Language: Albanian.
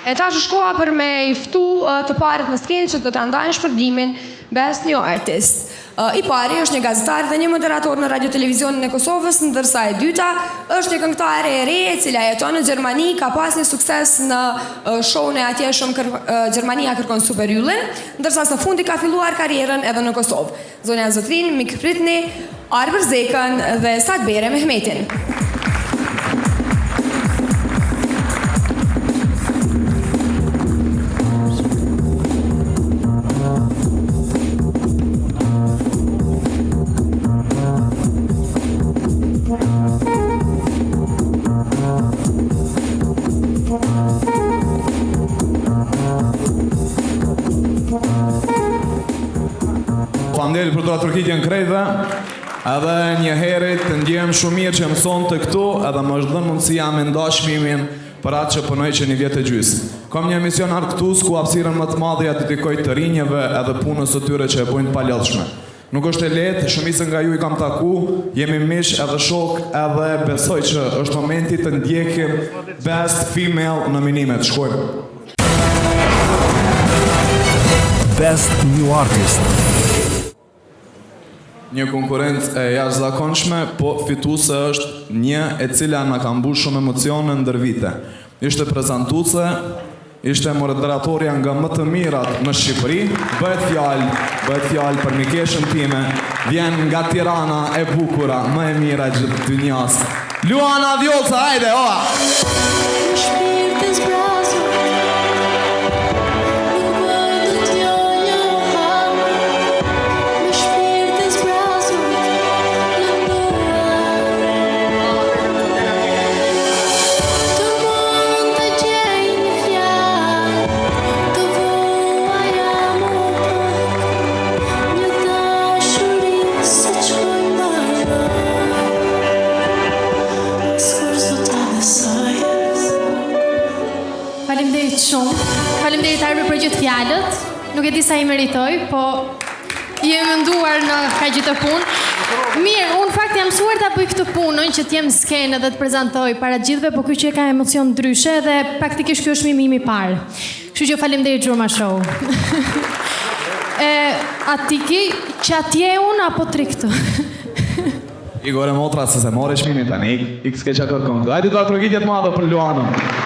E tash shkoha për me I ftu të parët në skenë që do të ndajnë shpërblimin Best New Artist. I pari është një gazetar dhe një moderator në radio televizionin e Kosovës, ndërsa e dyta është një këngëtare e re e cila jeton në Gjermani, ka pas një sukses në show-n e atjeshëm Gjermania kërkon super yllin, ndërsa së fundi ka filluar karrierën edhe në Kosovë. Zonja Zotrin, Mik Pritni, Arber Zekën dhe Sadbere Mehmetin. Faleminderit për drejtëkitjen krejve, edhe një herë të ndjem shumë mirë që mëson të këtu, edhe më është dhënë mundësia me nda çmimin për atë që punoj që një vjetë e gjysmë. Kam një emision Arktus ku hapësirën më të madhe ja dedikoj të rinjeve edhe punës së tyre që e bojnë të palodhshme. Nuk është e lehtë, shumicën nga ju I kam taku, jemi mish edhe shok, edhe besoj që është momenti të ndjekim Best Female nominimet. Shkojmë. Best New Artist. Një konkurrencë e jashtëzakonshme, po fituese është një e cila na ka mbush shumë emocione ndër vite. Ishte prezantuese, ishte moderatorja nga më të mirat në Shqipëri, bëhet fjalë për mikeshën time, vjen nga Tirana e bukura, më e mira gjithë dynjas. Luana Vjolca, hajde, oa! Faleminderit Arber për gjithë fjalët. Nuk e di sa I meritoj, po jem menduar në ka gjithë të punë. Mirë, unë fakt jam mësuar ta bëj këtë punën që t'jem skenë dhe të prezantoj para gjithëve, po ky që ka emocion ndryshe dhe praktikisht ky është mimi I parë. Kështu që faleminderit Xhurma Show. Atiki, që atje unë apo tri këtu? Igor e motra se se more çmimin tani, ik s'ke çka kërkon. Hajde do atë rrugë të madhe për Luanën.